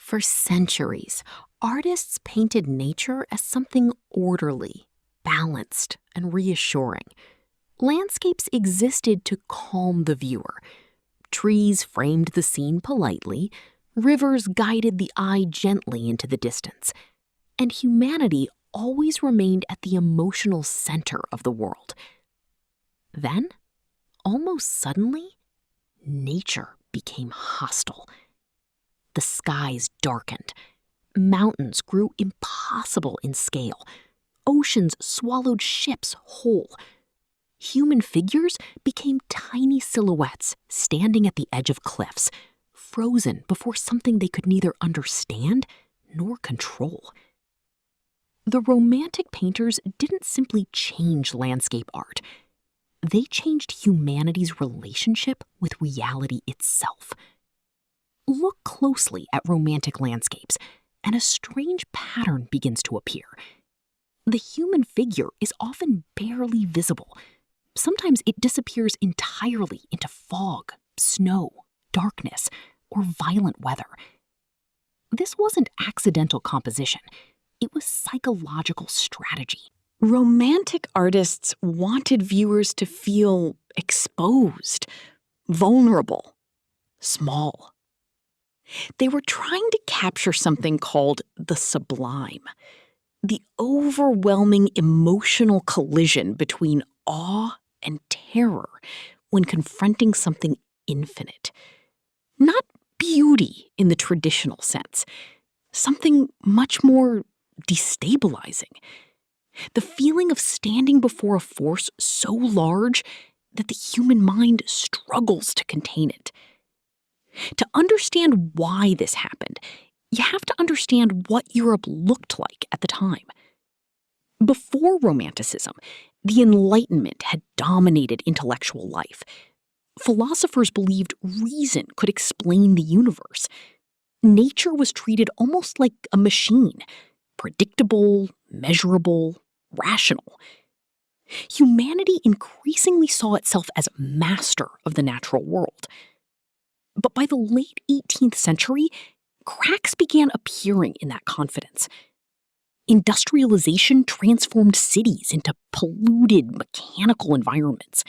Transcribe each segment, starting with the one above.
For centuries, artists painted nature as something orderly, balanced, and reassuring. Landscapes existed to calm the viewer. Trees framed the scene politely, rivers guided the eye gently into the distance, and humanity always remained at the emotional center of the world. Then, almost suddenly, nature became hostile. The skies darkened. Mountains grew impossible in scale. Oceans swallowed ships whole. Human figures became tiny silhouettes standing at the edge of cliffs, frozen before something they could neither understand nor control. The Romantic painters didn't simply change landscape art. They changed humanity's relationship with reality itself. Look closely at Romantic landscapes, and a strange pattern begins to appear. The human figure is often barely visible. Sometimes it disappears entirely into fog, snow, darkness, or violent weather. This wasn't accidental composition. It was psychological strategy. Romantic artists wanted viewers to feel exposed, vulnerable, small. They were trying to capture something called the Sublime, the overwhelming emotional collision between awe and terror when confronting something infinite. Not beauty in the traditional sense, something much more destabilizing. The feeling of standing before a force so large that the human mind struggles to contain it. To understand why this happened, you have to understand what Europe looked like at the time. Before Romanticism, the Enlightenment had dominated intellectual life. Philosophers believed reason could explain the universe. Nature was treated almost like a machine, predictable, measurable, rational. Humanity increasingly saw itself as master of the natural world. But by the late 18th century, cracks began appearing in that confidence. Industrialization transformed cities into polluted, mechanical environments.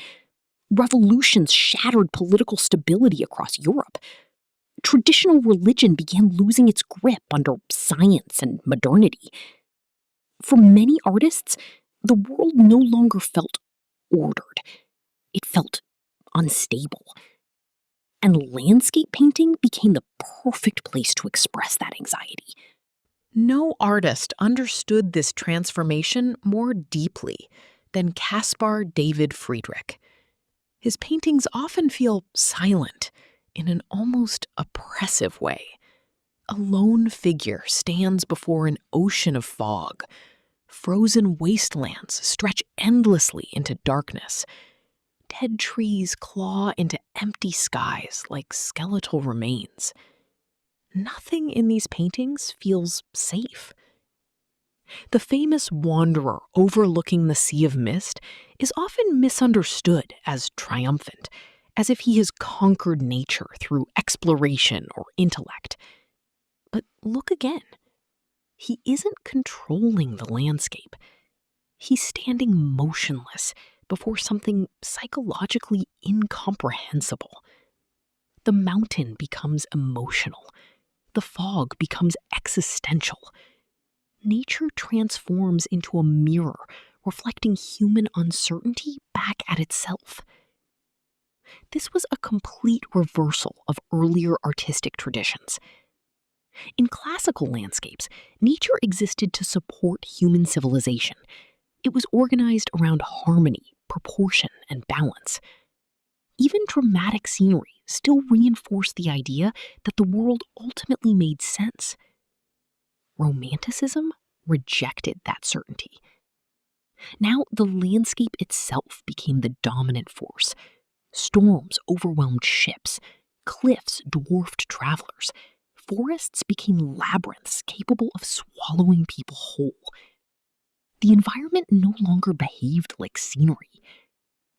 Revolutions shattered political stability across Europe. Traditional religion began losing its grip under science and modernity. For many artists, the world no longer felt ordered. It felt unstable. And landscape painting became the perfect place to express that anxiety. No artist understood this transformation more deeply than Caspar David Friedrich. His paintings often feel silent in an almost oppressive way. A lone figure stands before an ocean of fog. Frozen wastelands stretch endlessly into darkness. Dead trees claw into empty skies like skeletal remains. Nothing in these paintings feels safe. The famous wanderer overlooking the sea of mist is often misunderstood as triumphant, as if he has conquered nature through exploration or intellect. But look again. He isn't controlling the landscape. He's standing motionless before something psychologically incomprehensible. The mountain becomes emotional. The fog becomes existential. Nature transforms into a mirror, reflecting human uncertainty back at itself. This was a complete reversal of earlier artistic traditions. In classical landscapes, nature existed to support human civilization. It was organized around harmony, proportion, and balance. Even dramatic scenery still reinforced the idea that the world ultimately made sense. Romanticism rejected that certainty. Now the landscape itself became the dominant force. Storms overwhelmed ships, cliffs dwarfed travelers, forests became labyrinths capable of swallowing people whole. The environment no longer behaved like scenery.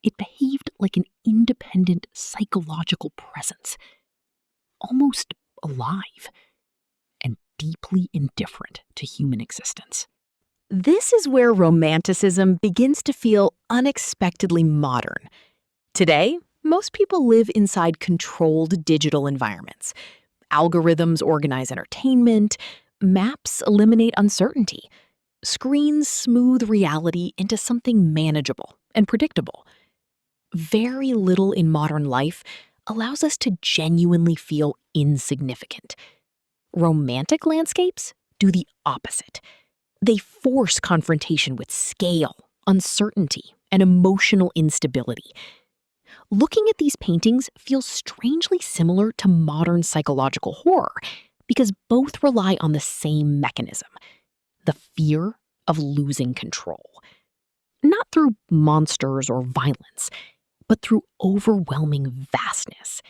It behaved like an independent psychological presence, almost alive. And deeply indifferent to human existence. This is where Romanticism begins to feel unexpectedly modern. Today, most people live inside controlled digital environments. Algorithms organize entertainment, maps eliminate uncertainty. Screens smooth reality into something manageable and predictable. Very little in modern life allows us to genuinely feel insignificant. Romantic landscapes do the opposite. They force confrontation with scale, uncertainty, and emotional instability. Looking at these paintings feels strangely similar to modern psychological horror because both rely on the same mechanism: the fear of losing control. Not through monsters or violence, but through overwhelming vastness.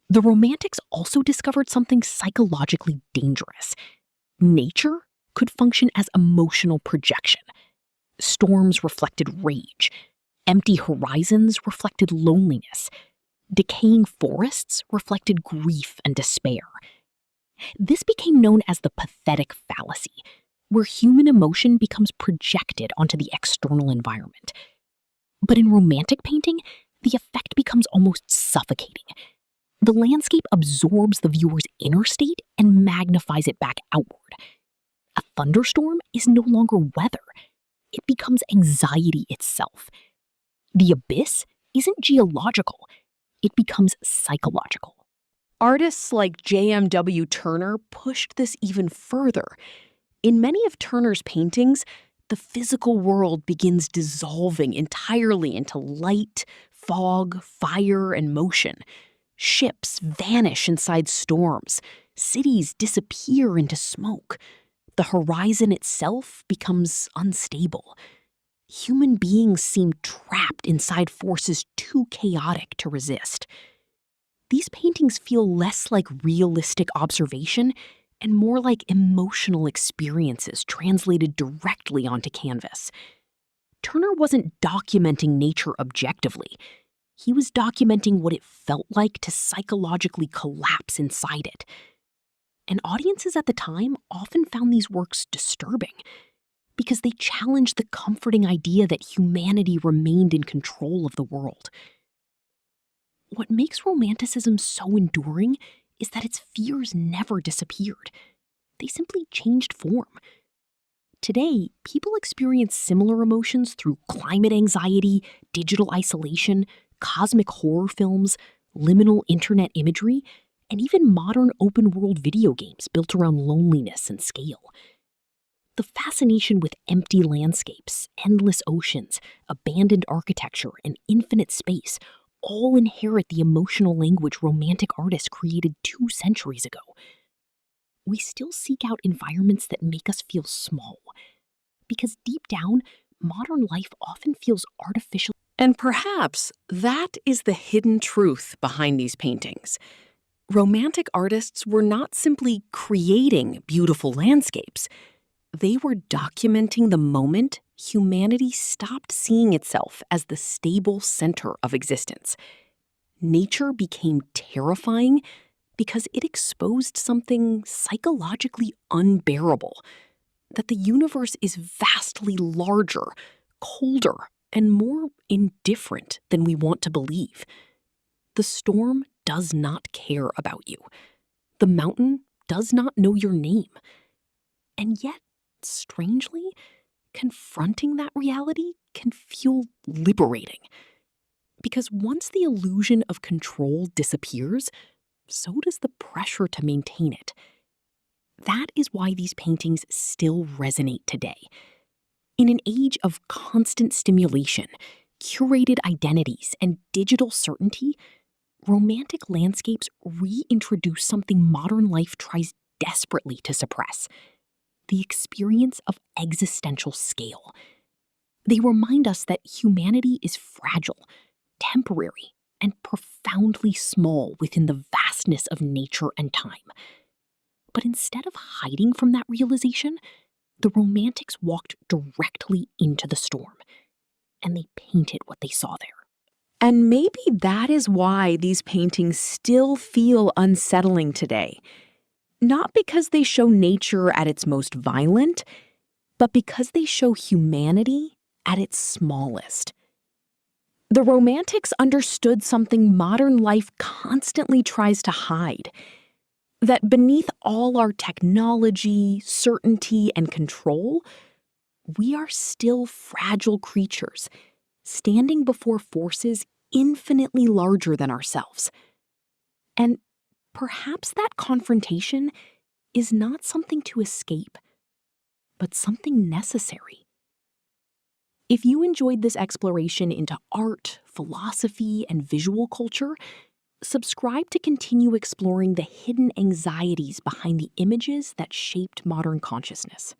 The Romantics also discovered something psychologically dangerous. Nature could function as emotional projection. Storms reflected rage. Empty horizons reflected loneliness. Decaying forests reflected grief and despair. This became known as the pathetic fallacy, where human emotion becomes projected onto the external environment. But in Romantic painting, the effect becomes almost suffocating. The landscape absorbs the viewer's inner state and magnifies it back outward. A thunderstorm is no longer weather. It becomes anxiety itself. The abyss isn't geological. It becomes psychological. Artists like J.M.W. Turner pushed this even further. In many of Turner's paintings, the physical world begins dissolving entirely into light, fog, fire, and motion. Ships vanish inside storms. Cities disappear into smoke. The horizon itself becomes unstable. Human beings seem trapped inside forces too chaotic to resist. These paintings feel less like realistic observation and more like emotional experiences translated directly onto canvas. Turner wasn't documenting nature objectively. He was documenting what it felt like to psychologically collapse inside it. And audiences at the time often found these works disturbing because they challenged the comforting idea that humanity remained in control of the world. What makes Romanticism so enduring is that its fears never disappeared. They simply changed form. Today, people experience similar emotions through climate anxiety, digital isolation, cosmic horror films, liminal internet imagery, and even modern open-world video games built around loneliness and scale. The fascination with empty landscapes, endless oceans, abandoned architecture, and infinite space all inherit the emotional language Romantic artists created 2 centuries ago. We still seek out environments that make us feel small, because deep down, modern life often feels artificial. And perhaps that is the hidden truth behind these paintings. Romantic artists were not simply creating beautiful landscapes. They were documenting the moment humanity stopped seeing itself as the stable center of existence. Nature became terrifying because it exposed something psychologically unbearable, that the universe is vastly larger, colder, and more indifferent than we want to believe. The storm does not care about you. The mountain does not know your name. And yet, strangely, confronting that reality can feel liberating. Because once the illusion of control disappears, so does the pressure to maintain it. That is why these paintings still resonate today. In an age of constant stimulation, curated identities, and digital certainty, Romantic landscapes reintroduce something modern life tries desperately to suppress: the experience of existential scale. They remind us that humanity is fragile, temporary, and profoundly small within the vastness of nature and time. But instead of hiding from that realization, the Romantics walked directly into the storm, and they painted what they saw there. And maybe that is why these paintings still feel unsettling today. not because they show nature at its most violent, but because they show humanity at its smallest. The Romantics understood something modern life constantly tries to hide: that beneath all our technology, certainty, and control, we are still fragile creatures, standing before forces infinitely larger than ourselves. And perhaps that confrontation is not something to escape, but something necessary. If you enjoyed this exploration into art, philosophy, and visual culture, subscribe to continue exploring the hidden anxieties behind the images that shaped modern consciousness.